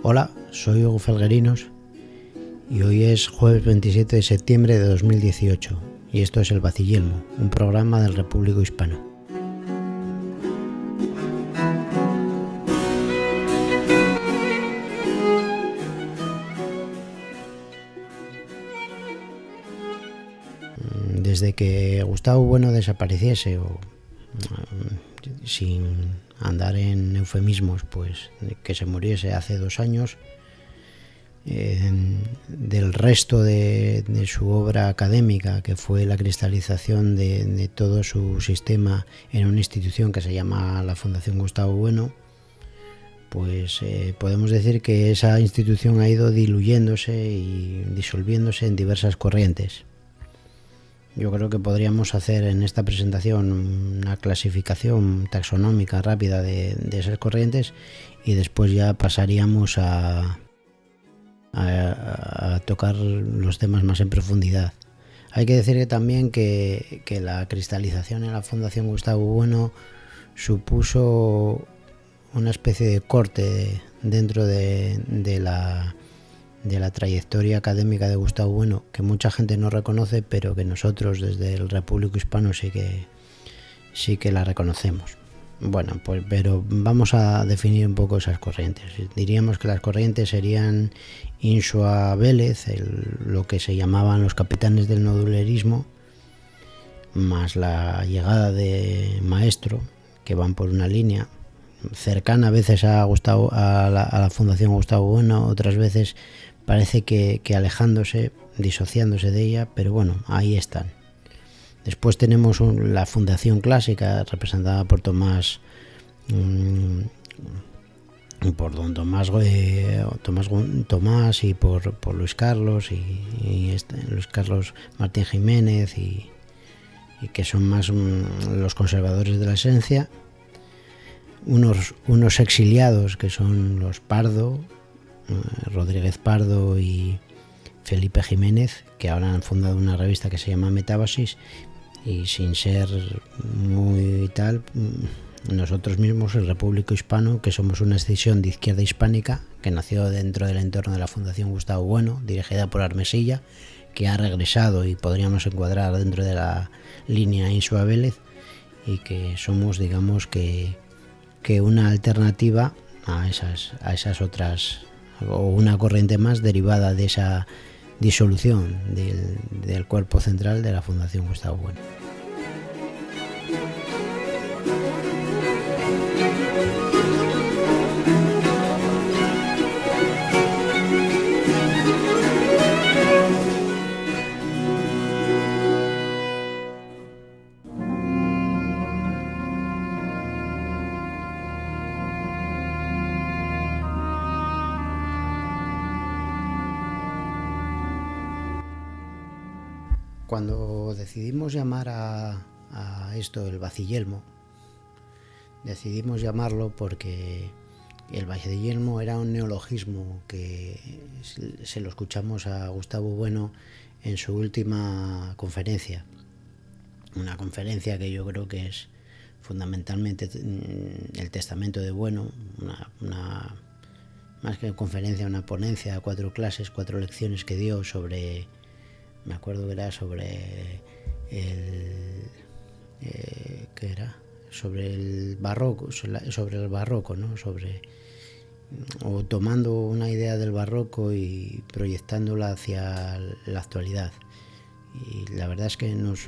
Hola, soy Hugo Felguerinos y hoy es jueves 27 de septiembre de 2018 y esto es El Vaciyelmo, un programa del Repúblico Hispano. Desde que Gustavo Bueno desapareciese, o sin andar en eufemismos, pues que se muriese hace 2 años, del resto de su obra académica, que fue la cristalización de todo su sistema en una institución que se llama la Fundación Gustavo Bueno, pues podemos decir que esa institución ha ido diluyéndose y disolviéndose en diversas corrientes. Yo creo que podríamos hacer en esta presentación una clasificación taxonómica rápida de esas corrientes y después ya pasaríamos a tocar los temas más en profundidad. Hay que decir también que la cristalización en la Fundación Gustavo Bueno supuso una especie de corte dentro de la trayectoria académica de Gustavo Bueno, que mucha gente no reconoce, pero que nosotros desde el Repúblico Hispano sí que la reconocemos. Bueno, pues pero vamos a definir un poco esas corrientes. Diríamos que las corrientes serían Insua Vélez, lo que se llamaban los capitanes del nodulerismo, más la llegada de Maestro, que van por una línea cercana a veces a la Fundación Gustavo Bueno, otras veces parece que alejándose, disociándose de ella, pero bueno, ahí están. Después tenemos la Fundación Clásica, representada por Tomás y por Luis Carlos y Luis Carlos Martín Jiménez y que son más los conservadores de la esencia. Unos exiliados que son los Pardo, Rodríguez Pardo y Felipe Jiménez, que ahora han fundado una revista que se llama Metábasis, y sin ser muy tal, nosotros mismos, el Repúblico Hispano, que somos una escisión de izquierda hispánica que nació dentro del entorno de la Fundación Gustavo Bueno, dirigida por Armesilla, que ha regresado y podríamos encuadrar dentro de la línea Insua Vélez, y que somos, digamos, que una alternativa a esas otras, o una corriente más derivada de esa disolución del cuerpo central de la Fundación Gustavo Bueno. Cuando decidimos llamar a esto el Vaciyelmo, decidimos llamarlo porque el Vaciyelmo era un neologismo que se lo escuchamos a Gustavo Bueno en su última conferencia, una conferencia que yo creo que es fundamentalmente el testamento de Bueno, una más que conferencia, una ponencia, 4 clases, 4 lecciones que dio sobre, me acuerdo que era sobre sobre el barroco, ¿no? O tomando una idea del barroco y proyectándola hacia la actualidad. Y la verdad es que nos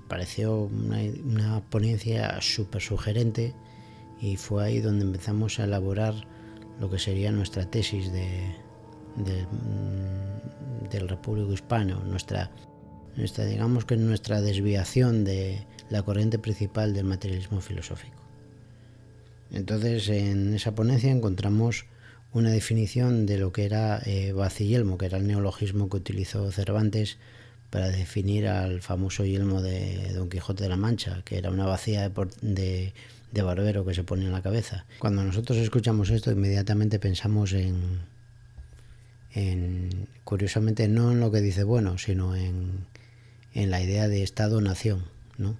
pareció una ponencia súper sugerente, y fue ahí donde empezamos a elaborar lo que sería nuestra tesis del Repúblico Hispano, nuestra digamos que nuestra desviación de la corriente principal del materialismo filosófico. Entonces, en esa ponencia encontramos una definición de lo que era Vaciyelmo, que era el neologismo que utilizó Cervantes para definir al famoso yelmo de Don Quijote de la Mancha, que era una bacía de barbero que se pone en la cabeza. Cuando nosotros escuchamos esto, inmediatamente pensamos curiosamente, no en lo que dice Bueno, sino en la idea de Estado-nación, ¿no?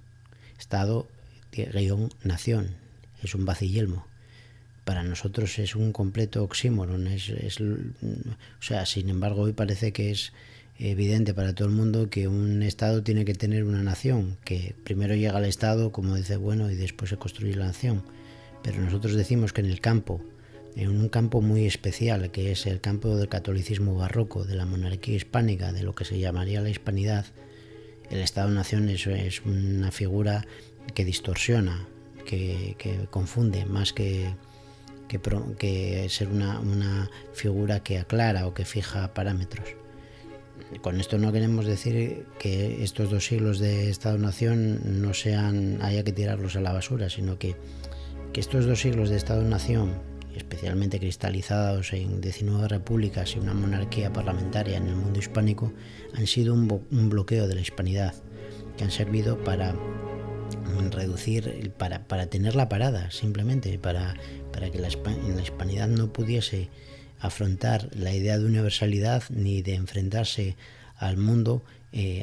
Estado-nación, es un vaciyelmo. para nosotros es un completo oxímoron. O sea, sin embargo, hoy parece que es evidente para todo el mundo que un Estado tiene que tener una nación, que primero llega al Estado, como dice Bueno, y después se construye la nación. Pero nosotros decimos que en el campo, en un campo muy especial, que es el campo del catolicismo barroco, de la monarquía hispánica, de lo que se llamaría la hispanidad, el Estado-nación es una figura que distorsiona, que confunde, más que ser una figura que aclara o que fija parámetros. Con esto no queremos decir que estos 2 siglos de Estado-nación no haya que tirarlos a la basura, sino que estos 2 siglos de Estado-nación, especialmente cristalizados en 19 repúblicas y una monarquía parlamentaria en el mundo hispánico, han sido un bloqueo de la hispanidad, que han servido para reducir, para tenerla parada, simplemente, para que la hispanidad no pudiese afrontar la idea de universalidad ni de enfrentarse al mundo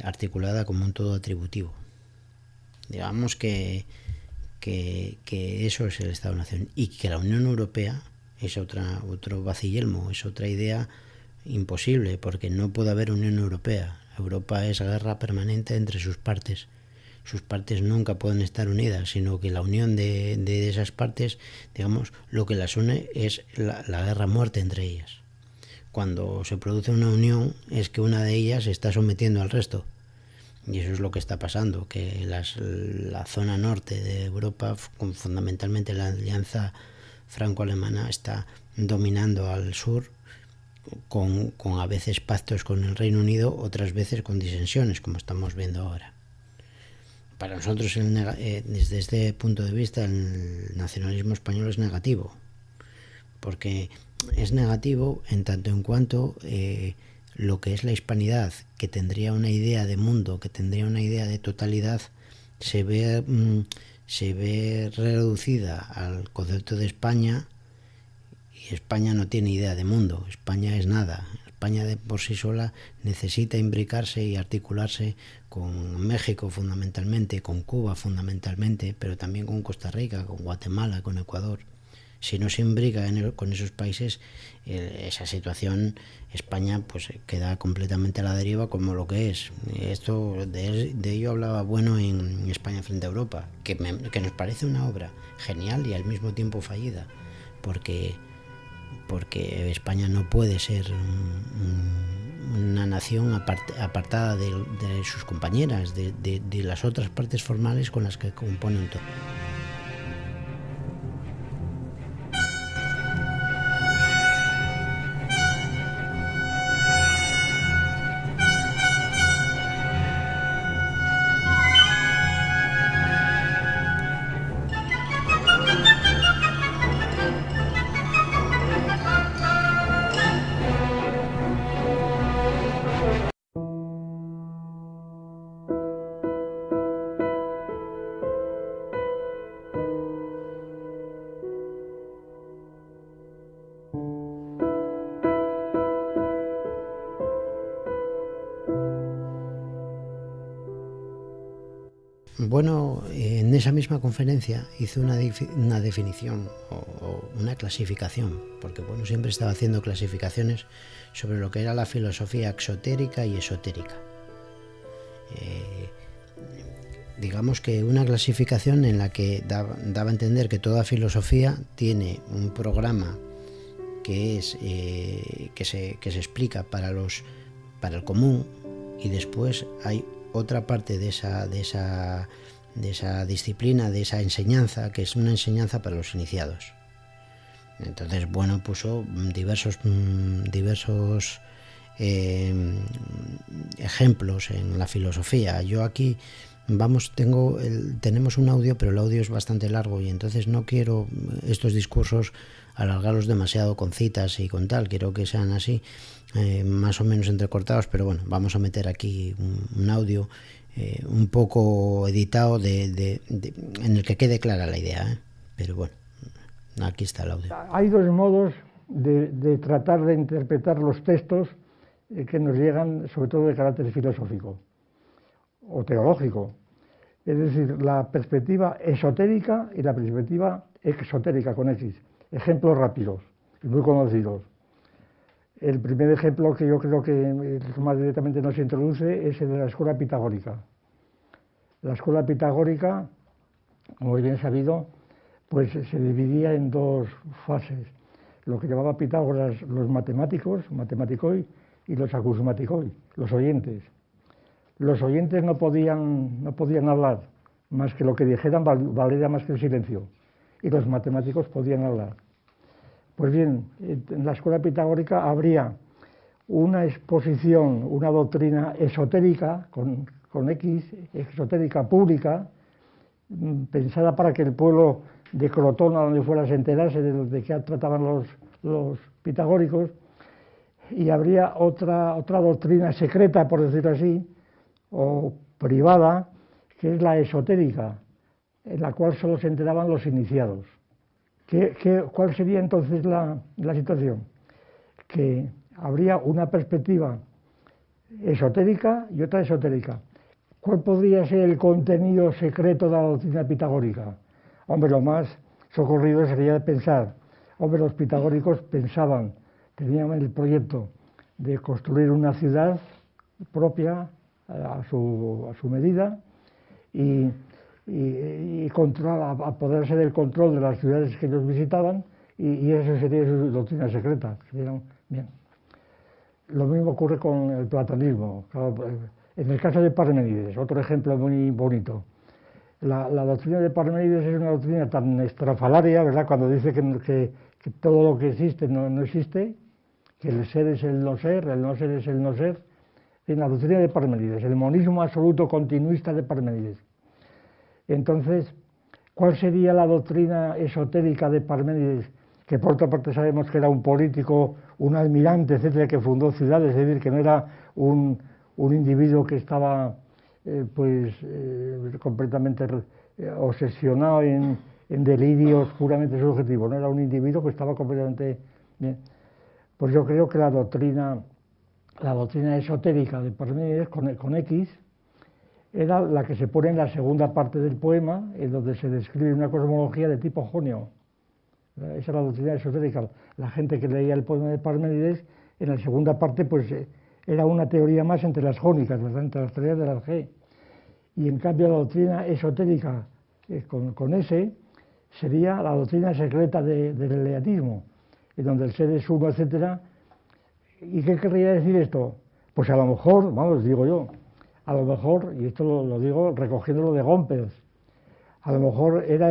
articulada como un todo atributivo. Digamos que eso es el Estado-nación, y que la Unión Europea es otro vacillelmo, es otra idea imposible, porque no puede haber Unión Europea. Europa es guerra permanente entre sus partes. Sus partes nunca pueden estar unidas, sino que la unión de esas partes, digamos, lo que las une es la guerra-muerte entre ellas. Cuando se produce una unión es que una de ellas se está sometiendo al resto. Y eso es lo que está pasando, que la zona norte de Europa, fundamentalmente la alianza franco-alemana, está dominando al sur, con a veces pactos con el Reino Unido, otras veces con disensiones, como estamos viendo ahora. Para nosotros, desde este punto de vista, el nacionalismo español es negativo, porque es negativo en tanto en cuanto lo que es la hispanidad, que tendría una idea de mundo, que tendría una idea de totalidad, se ve reducida al concepto de España, y España no tiene idea de mundo, España es nada. España de por sí sola necesita imbricarse y articularse con México fundamentalmente, con Cuba fundamentalmente, pero también con Costa Rica, con Guatemala, con Ecuador. Si no se imbrica con esos países, esa situación, España pues queda completamente a la deriva, como lo que es. Esto de ello hablaba Bueno en España frente a Europa, que nos parece una obra genial y al mismo tiempo fallida, porque España no puede ser una nación apartada de sus compañeras, de las otras partes formales con las que componen todo. Bueno, en esa misma conferencia hizo una definición o una clasificación, porque Bueno siempre estaba haciendo clasificaciones sobre lo que era la filosofía exotérica y esotérica. Digamos que una clasificación en la que daba a entender que toda filosofía tiene un programa que se explica para el común, y después hay otra parte de esa disciplina, de esa enseñanza, que es una enseñanza para los iniciados. Entonces, Bueno puso diversos ejemplos en la filosofía. Yo aquí tenemos un audio, pero el audio es bastante largo, y entonces no quiero estos discursos alargarlos demasiado con citas y con tal. Quiero que sean así, más o menos entrecortados, pero bueno, vamos a meter aquí un audio un poco editado en el que quede clara la idea, pero bueno, aquí está el audio. Hay 2 modos de tratar de interpretar los textos que nos llegan, sobre todo de carácter filosófico o teológico. Es decir, la perspectiva esotérica y la perspectiva exotérica con X. ejemplos rápidos y muy conocidos. El primer ejemplo que yo creo que más directamente nos introduce es el de la escuela pitagórica. La escuela pitagórica, como es bien sabido, pues se dividía en dos fases. Lo que llamaba Pitágoras los matemáticos, matematicoi, y los acusmaticoi, los oyentes. Los oyentes no podían hablar, más que lo que dijeran valía más que el silencio, y los matemáticos podían hablar. Pues bien, en la escuela pitagórica habría una exposición, una doctrina esotérica, con X, esotérica pública, pensada para que el pueblo de Crotona, donde fuera, se enterase de qué trataban los pitagóricos, y habría otra doctrina secreta, por decirlo así, o privada, que es la esotérica, en la cual solo se enteraban los iniciados. ¿Cuál sería entonces la situación? Que habría una perspectiva esotérica y otra esotérica. ¿Cuál podría ser el contenido secreto de la doctrina pitagórica? Hombre, lo más socorrido sería pensar, hombre, los pitagóricos pensaban, tenían el proyecto de construir una ciudad propia a su medida y apoderarse del control de las ciudades que ellos visitaban, y eso sería su doctrina secreta. Bien. Lo mismo ocurre con el platonismo. En el caso de Parménides, otro ejemplo muy bonito. La doctrina de Parménides es una doctrina tan estrafalaria, ¿verdad?, cuando dice que todo lo que existe no existe, que el ser es el no ser es el no ser. En la doctrina de Parménides, el monismo absoluto continuista de Parménides. Entonces, ¿cuál sería la doctrina esotérica de Parménides? Que por otra parte sabemos que era un político, un almirante, etcétera, que fundó ciudades, es decir, que no era un individuo que estaba completamente obsesionado en delirios puramente subjetivos, no era un individuo que estaba completamente bien. Pues yo creo que la doctrina esotérica de Parménides, con X, era la que se pone en la segunda parte del poema, en donde se describe una cosmología de tipo jonio. Esa es la doctrina esotérica. La gente que leía el poema de Parménides, en la segunda parte, pues era una teoría más entre las jónicas, ¿verdad?, entre las teorías de las G. Y en cambio la doctrina esotérica con S sería la doctrina secreta del eleatismo, en donde el ser es uno, etcétera. ¿Y qué querría decir esto? Pues a lo mejor, vamos, digo yo, a lo mejor, y esto lo digo recogiéndolo de Gomperz, a lo mejor era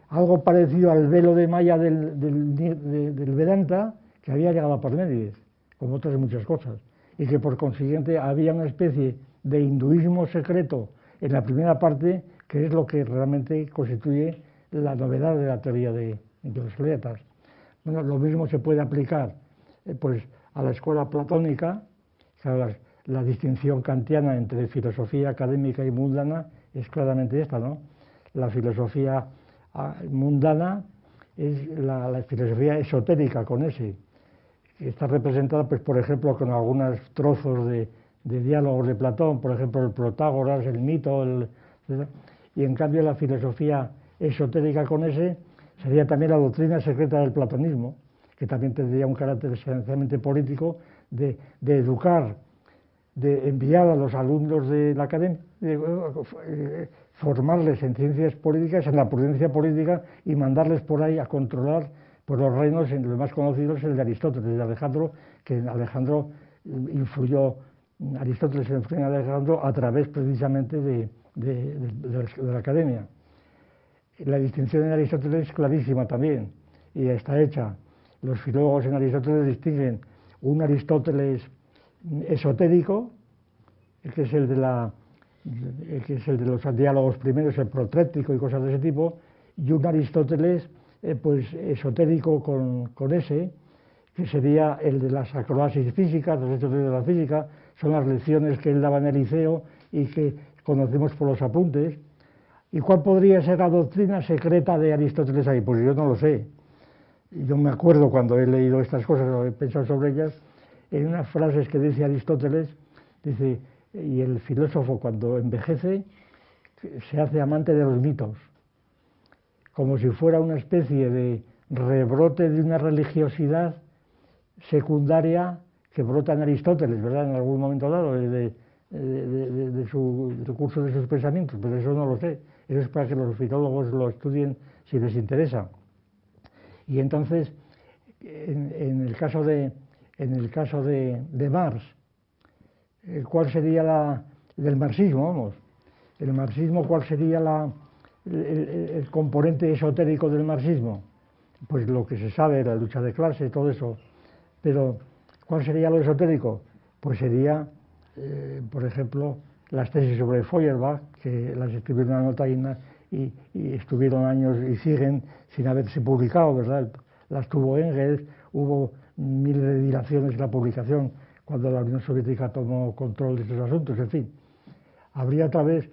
algo parecido al velo de Maya del Vedanta, que había llegado a Parménides, como otras muchas cosas, y que por consiguiente había una especie de hinduismo secreto en la primera parte, que es lo que realmente constituye la novedad de la teoría de los eleatas. Bueno, lo mismo se puede aplicar pues a la escuela platónica. La distinción kantiana entre filosofía académica y mundana es claramente esta, ¿no? La filosofía mundana es la filosofía esotérica con S, que está representada, pues, por ejemplo, con algunos trozos de diálogos de Platón, por ejemplo, el Protágoras, el mito, y en cambio la filosofía esotérica con S sería también la doctrina secreta del platonismo, que también tendría un carácter esencialmente político de educar, de enviar a los alumnos de la academia, formarles en ciencias políticas, en la prudencia política, y mandarles por ahí a controlar por los reinos, en los más conocidos, el de Aristóteles, de Alejandro, que Aristóteles influyó en Alejandro a través precisamente de la academia. La distinción en Aristóteles es clarísima también, y está hecha. Los filólogos en Aristóteles distinguen un Aristóteles esotérico, que es el de los diálogos primeros, el protréctico y cosas de ese tipo, y un Aristóteles pues esotérico con S, que sería el de las acrobacias físicas, los hechos de la física, son las lecciones que él daba en el Liceo y que conocemos por los apuntes. ¿Y cuál podría ser la doctrina secreta de Aristóteles ahí? Pues yo no lo sé. Yo me acuerdo, cuando he leído estas cosas o he pensado sobre ellas, en unas frases que dice Aristóteles, dice, y el filósofo cuando envejece se hace amante de los mitos, como si fuera una especie rebrote de una religiosidad secundaria que brota en Aristóteles, ¿verdad? En algún momento dado, de su recurso de sus pensamientos, pero eso no lo sé. Eso es para que los filólogos lo estudien si les interesa. Y entonces, en el caso de Marx, ¿cuál sería del marxismo, vamos? El marxismo, ¿cuál sería el componente esotérico del marxismo? Pues lo que se sabe, la lucha de clase, todo eso. Pero, ¿cuál sería lo esotérico? Pues sería, por ejemplo, las tesis sobre Feuerbach, que las escribió en una nota y estuvieron años y siguen sin haberse publicado, ¿verdad? Las tuvo Engels, hubo miles de dilaciones en la publicación cuando la Unión Soviética tomó control de estos asuntos, en fin. Habría otra vez,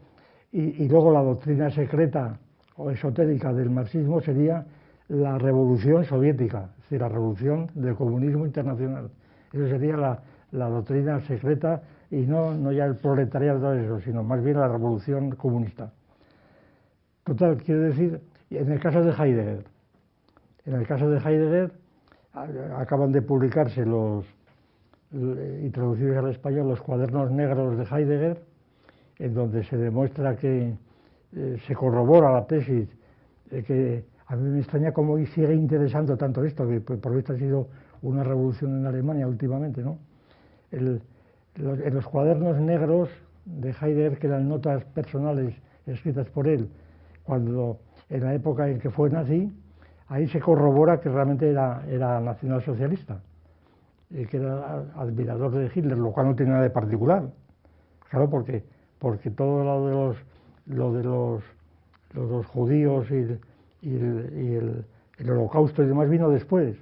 y luego la doctrina secreta o esotérica del marxismo sería la revolución soviética, es decir, la revolución del comunismo internacional. Eso sería la doctrina secreta y no ya el proletariado y todo eso, sino más bien la revolución comunista. Total, quiero decir, en el caso de Heidegger, acaban de publicarse y traducidos al español los cuadernos negros de Heidegger, en donde se demuestra que se corrobora la tesis que a mí me extraña cómo sigue interesando tanto esto, que por visto ha sido una revolución en Alemania últimamente, ¿no? En los cuadernos negros de Heidegger, que eran notas personales escritas por él, cuando en la época en que fue nazi, ahí se corrobora que realmente era nacionalsocialista, que era admirador de Hitler, lo cual no tiene nada de particular. Claro, porque todo lo de los judíos y el holocausto y demás vino después.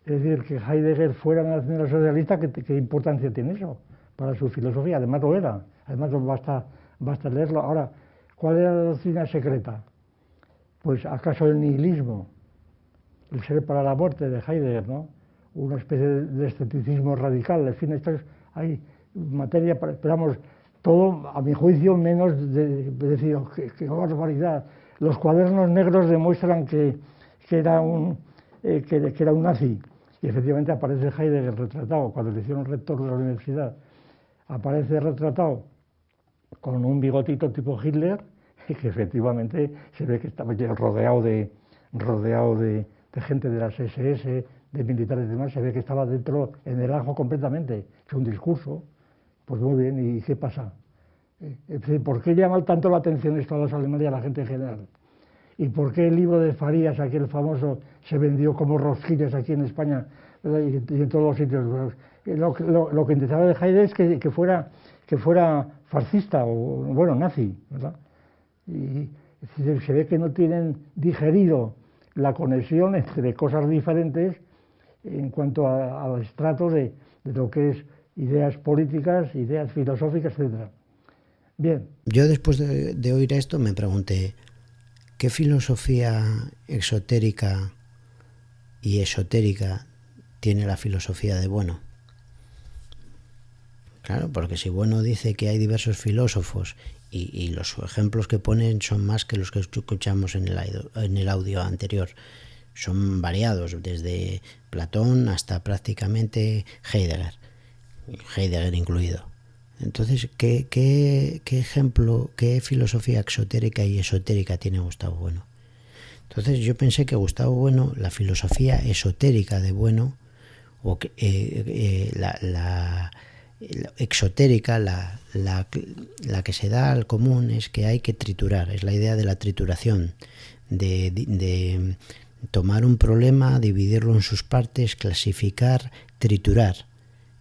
Es decir, que Heidegger fuera nacionalsocialista, ¿qué importancia tiene eso para su filosofía? Además lo era, además basta leerlo. Ahora, ¿cuál era la doctrina secreta? Pues acaso el nihilismo, el ser para la muerte de Heidegger, ¿no? Una especie de escepticismo radical. En fin, hay materia, esperamos, todo, a mi juicio, menos de decir, qué barbaridad. Los cuadernos negros demuestran que era un nazi. Y efectivamente aparece Heidegger retratado, cuando le hicieron rector de la universidad, aparece retratado con un bigotito tipo Hitler, y que efectivamente se ve que estaba rodeado de gente de las SS, de militares y demás, se ve que estaba dentro, en el ajo completamente, hecho un discurso. Pues muy bien, ¿y qué pasa? Es decir, ¿por qué llama tanto la atención esto a los alemanes y a la gente en general? ¿Y por qué el libro de Farías, aquel famoso, se vendió como rosquillas aquí en España, ¿verdad? y en todos los sitios? Lo que interesaba de Heidegger es que fuera fascista o, bueno, nazi, ¿verdad? Y se ve que no tienen digerido la conexión entre cosas diferentes en cuanto al estrato de lo que es ideas políticas, ideas filosóficas, etc. Bien. Yo después de oír esto me pregunté, ¿qué filosofía exotérica y esotérica tiene la filosofía de Bueno? Claro, porque si Bueno dice que hay diversos filósofos y los ejemplos que ponen son más que los que escuchamos en el audio anterior, son variados, desde Platón hasta prácticamente Heidegger incluido. Entonces, ¿qué ejemplo, qué filosofía exotérica y esotérica tiene Gustavo Bueno? Entonces yo pensé que Gustavo Bueno, la filosofía esotérica de Bueno, o la exotérica, la que se da al común, es que hay que triturar, es la idea de la trituración, de tomar un problema, dividirlo en sus partes, clasificar, triturar.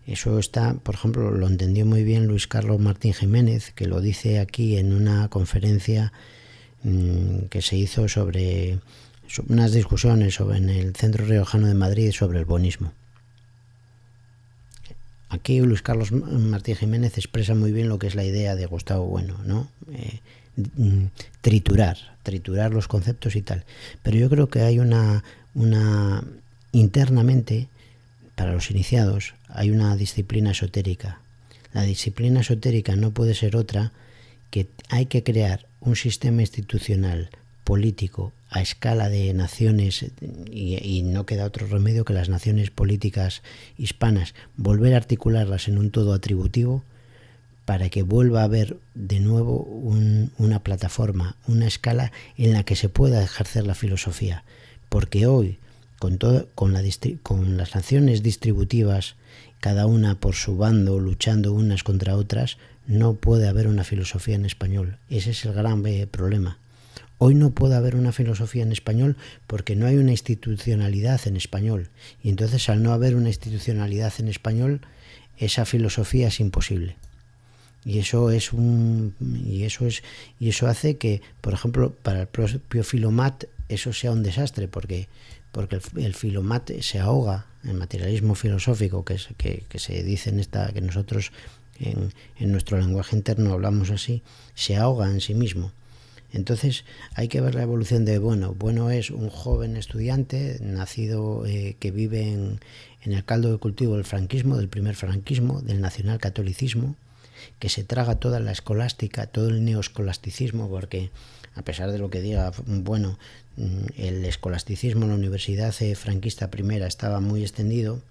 Eso está, por ejemplo, lo entendió muy bien Luis Carlos Martín Jiménez, que lo dice aquí en una conferencia que se hizo sobre unas discusiones en el Centro Riojano de Madrid sobre el bonismo. Aquí Luis Carlos Martín Jiménez expresa muy bien lo que es la idea de Gustavo Bueno, ¿no? Triturar los conceptos y tal. Pero yo creo que hay una internamente, para los iniciados, hay una disciplina esotérica. La disciplina esotérica no puede ser otra que hay que crear un sistema institucional, político, a escala de naciones, y no queda otro remedio que las naciones políticas hispanas, volver a articularlas en un todo atributivo para que vuelva a haber de nuevo una plataforma, una escala en la que se pueda ejercer la filosofía. Porque hoy, con las naciones distributivas, cada una por su bando, luchando unas contra otras, no puede haber una filosofía en español. Ese es el gran problema. Hoy no puede haber una filosofía en español porque no hay una institucionalidad en español. Y entonces, al no haber una institucionalidad en español, esa filosofía es imposible. Y eso hace que, por ejemplo, para el propio Filomat eso sea un desastre, porque el Filomat se ahoga, el materialismo filosófico que se dice que nosotros en nuestro lenguaje interno hablamos así, se ahoga en sí mismo. Entonces hay que ver la evolución de Bueno es un joven estudiante nacido que vive en el caldo de cultivo del franquismo, del primer franquismo, del nacionalcatolicismo, que se traga toda la escolástica, todo el neoescolasticismo, porque a pesar de lo que diga, el escolasticismo en la universidad franquista primera estaba muy extendido.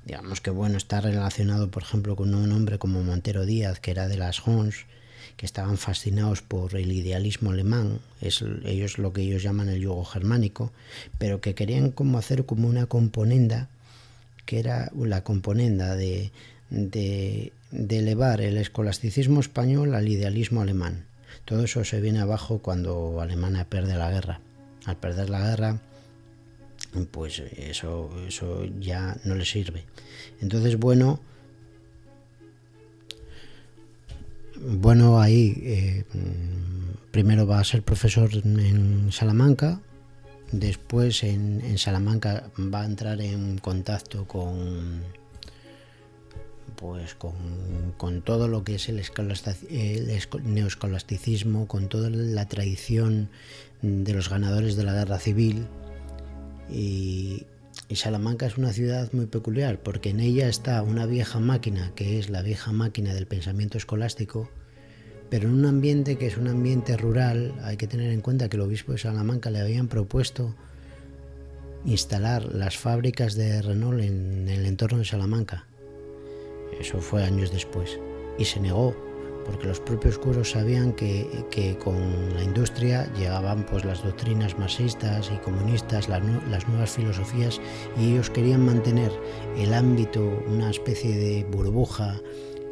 Digamos que está relacionado, por ejemplo, con un hombre como Montero Díaz, que era de las Hons, que estaban fascinados por el idealismo alemán, ellos lo que ellos llaman el yugo germánico, pero que querían hacer como una componenda, que era la componenda de elevar el escolasticismo español al idealismo alemán. Todo eso se viene abajo cuando Alemania pierde la guerra. Al perder la guerra, pues eso ya no le sirve. Entonces, ahí primero va a ser profesor en Salamanca, después en Salamanca va a entrar en contacto con todo lo que es el neoescolasticismo, con toda la tradición de los ganadores de la guerra civil. Y Salamanca es una ciudad muy peculiar porque en ella está una vieja máquina, que es la vieja máquina del pensamiento escolástico, pero en un ambiente que es un ambiente rural. Hay que tener en cuenta que el obispo de Salamanca le habían propuesto instalar las fábricas de Renault en el entorno de Salamanca. Eso fue años después y se negó, porque los propios curos sabían que con la industria llegaban las doctrinas marxistas y comunistas, las nuevas filosofías, y ellos querían mantener el ámbito, una especie de burbuja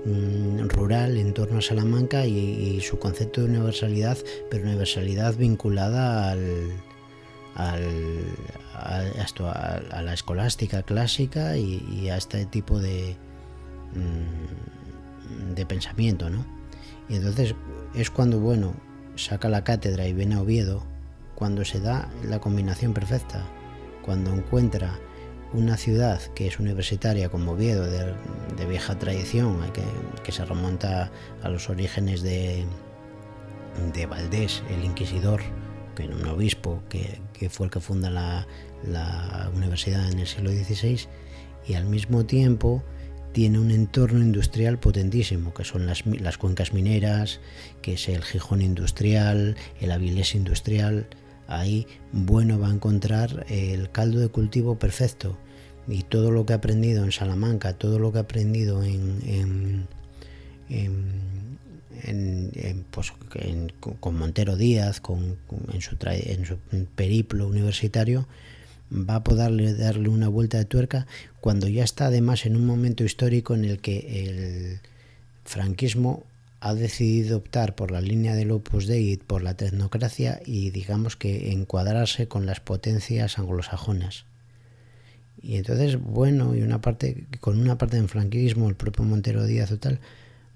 rural en torno a Salamanca y su concepto de universalidad, pero universalidad vinculada a la escolástica clásica y a este tipo de pensamiento, ¿no? Y entonces es cuando saca la cátedra y viene a Oviedo, cuando se da la combinación perfecta, cuando encuentra una ciudad que es universitaria como Oviedo, de vieja tradición, que se remonta a los orígenes de Valdés, el inquisidor, que era un obispo que fue el que funda la universidad en el siglo XVI, y al mismo tiempo tiene un entorno industrial potentísimo, que son las cuencas mineras, que es el Gijón industrial, el Avilés industrial. Ahí va a encontrar el caldo de cultivo perfecto, y todo lo que ha aprendido en Salamanca, todo lo que ha aprendido con Montero Díaz, en su periplo universitario, va a poder darle una vuelta de tuerca cuando ya está además en un momento histórico en el que el franquismo ha decidido optar por la línea del Opus Dei, por la tecnocracia, y digamos que encuadrarse con las potencias anglosajonas. Y entonces, y con una parte del franquismo, el propio Montero Díaz o tal,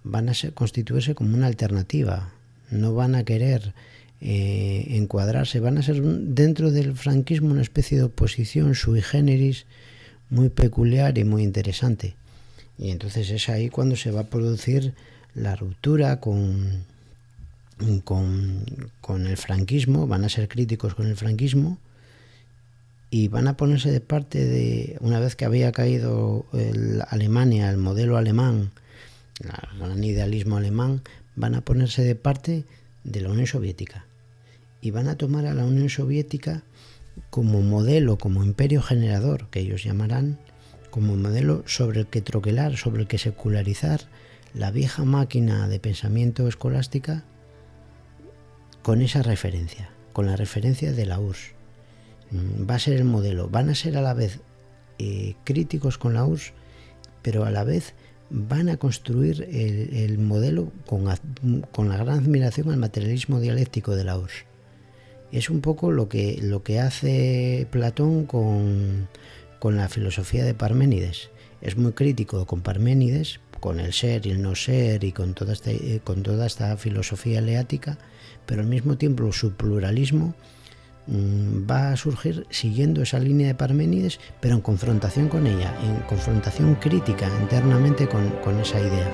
van a constituirse como una alternativa. No van a querer encuadrarse, van a ser dentro del franquismo una especie de oposición sui generis muy peculiar y muy interesante. Y entonces es ahí cuando se va a producir la ruptura con el franquismo. Van a ser críticos con el franquismo y van a ponerse de parte una vez que había caído Alemania, el modelo alemán, el gran idealismo alemán, van a ponerse de parte de la Unión Soviética. y van a tomar a la Unión Soviética como modelo, como imperio generador, que ellos llamarán, como modelo sobre el que troquelar, sobre el que secularizar la vieja máquina de pensamiento escolástica con esa referencia, con la referencia de la URSS. Va a ser el modelo. Van a ser a la vez críticos con la URSS, pero a la vez van a construir el modelo con la gran admiración al materialismo dialéctico de la URSS. Es un poco lo que hace Platón con la filosofía de Parménides. Es muy crítico con Parménides, con el ser y el no ser y con toda esta filosofía eleática, pero al mismo tiempo su pluralismo va a surgir siguiendo esa línea de Parménides, pero en confrontación con ella, en confrontación crítica internamente con esa idea.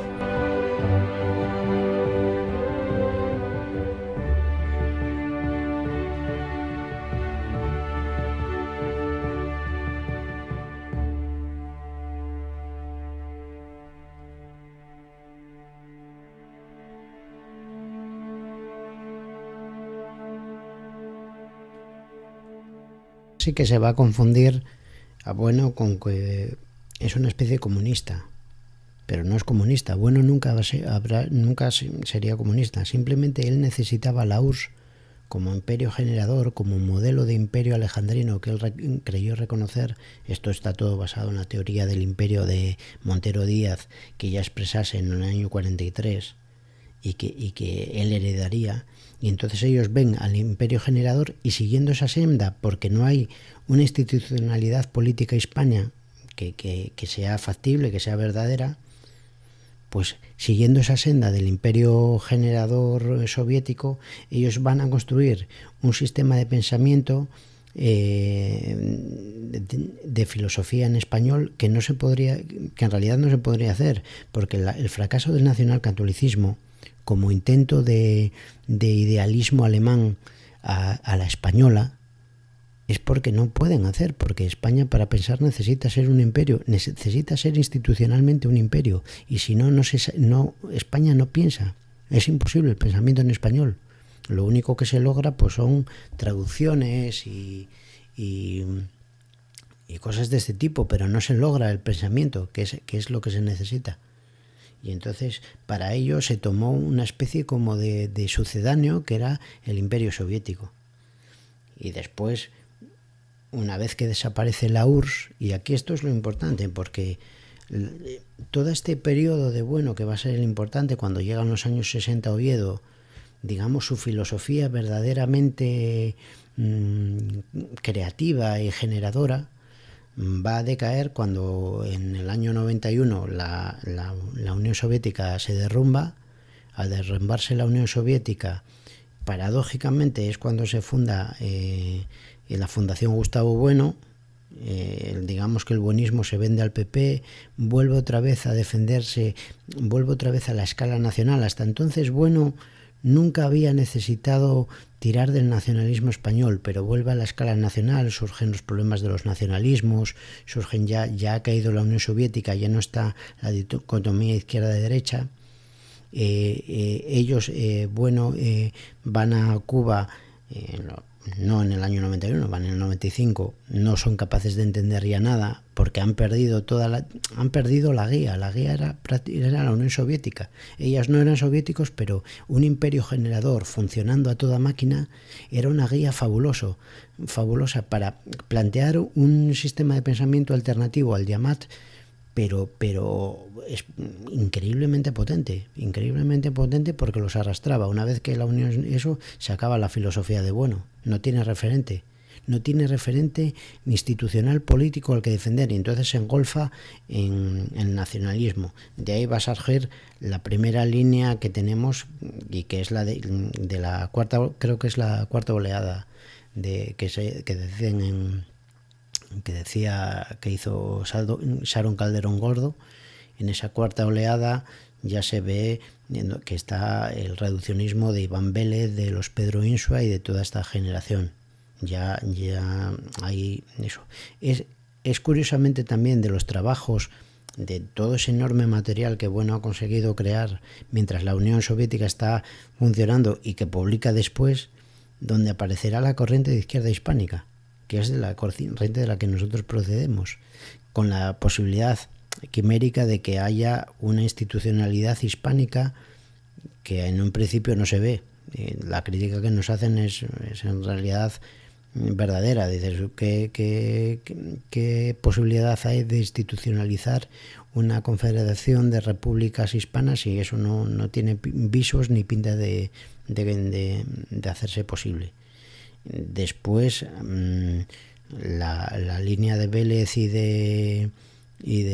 Sí que se va a confundir a Bueno con que es una especie de comunista, pero no es comunista. Bueno nunca sería comunista. Simplemente él necesitaba la URSS como imperio generador, como modelo de imperio alejandrino que él creyó reconocer. Esto está todo basado en la teoría del imperio de Montero Díaz, que ya expresase en el año 43 y que él heredaría. Y entonces ellos ven al imperio generador y siguiendo esa senda, porque no hay una institucionalidad política hispana que sea factible, que sea verdadera, pues siguiendo esa senda del imperio generador soviético, ellos van a construir un sistema de pensamiento de filosofía en español que en realidad no se podría hacer, porque el fracaso del nacionalcatolicismo como intento de idealismo alemán a la española es porque no pueden hacer, porque España para pensar necesita ser un imperio, necesita ser institucionalmente un imperio, y si no, España no piensa, es imposible el pensamiento en español. Lo único que se logra pues son traducciones y cosas de este tipo, pero no se logra el pensamiento, que es lo que se necesita. Y entonces para ello se tomó una especie como de sucedáneo que era el Imperio Soviético. Y después, una vez que desaparece la URSS, y aquí esto es lo importante, porque todo este periodo de Bueno, que va a ser el importante cuando llegan los años 60 Oviedo, digamos su filosofía verdaderamente creativa y generadora, va a decaer cuando en el año 91 la Unión Soviética se derrumba. Al derrumbarse la Unión Soviética, paradójicamente es cuando se funda la Fundación Gustavo Bueno. Digamos que el buenismo se vende al PP, vuelve otra vez a defenderse, vuelve otra vez a la escala nacional. Hasta entonces Bueno nunca había necesitado tirar del nacionalismo español, pero vuelve a la escala nacional, surgen los problemas de los nacionalismos, ya ha caído la Unión Soviética, ya no está la dicotomía izquierda-derecha. Ellos, van a Cuba, no en el año 91, van en el 95, no son capaces de entender ya nada, porque han perdido la guía. La guía era la Unión Soviética. Ellas no eran soviéticos, pero un imperio generador funcionando a toda máquina era una guía fabulosa para plantear un sistema de pensamiento alternativo al Yamat, pero es increíblemente potente porque los arrastraba. Una vez que la Unión, eso, se acaba la filosofía de Bueno, no tiene referente ni institucional político al que defender, y entonces se engolfa en el nacionalismo. De ahí va a surgir la primera línea que tenemos, y que es la de la cuarta, creo que es la cuarta oleada que hizo Sharon Calderón Gordo. En esa cuarta oleada ya se ve que está el reduccionismo de Iván Vélez, de los Pedro Insua y de toda esta generación. Ya hay eso. Es curiosamente también de los trabajos, de todo ese enorme material que Bueno ha conseguido crear mientras la Unión Soviética está funcionando y que publica después, donde aparecerá la corriente de izquierda hispánica, que es de la corriente de la que nosotros procedemos, con la posibilidad quimérica de que haya una institucionalidad hispánica que en un principio no se ve. La crítica que nos hacen es en realidad verdadera. Dices, ¿qué posibilidad hay de institucionalizar una confederación de repúblicas hispanas si eso no tiene visos ni pinta de hacerse posible? Después, la línea de Vélez y de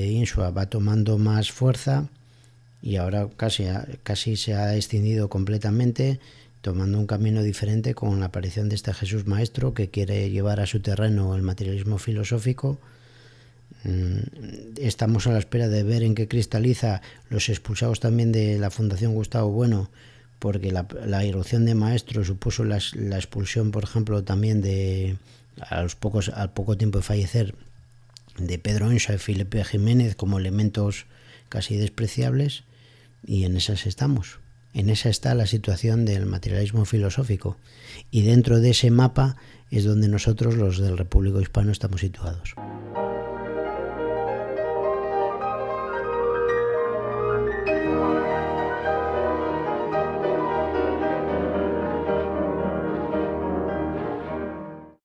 Insua va tomando más fuerza y ahora casi se ha extinguido completamente, tomando un camino diferente con la aparición de este Jesús Maestro que quiere llevar a su terreno el materialismo filosófico. Estamos a la espera de ver en qué cristaliza los expulsados también de la Fundación Gustavo Bueno, porque la irrupción de Maestro supuso la expulsión, por ejemplo, también al poco tiempo de fallecer, de Pedro Insua y Felipe Jiménez como elementos casi despreciables, y en esas estamos. En esa está la situación del materialismo filosófico, y dentro de ese mapa es donde nosotros, los del Repúblico Hispano, estamos situados.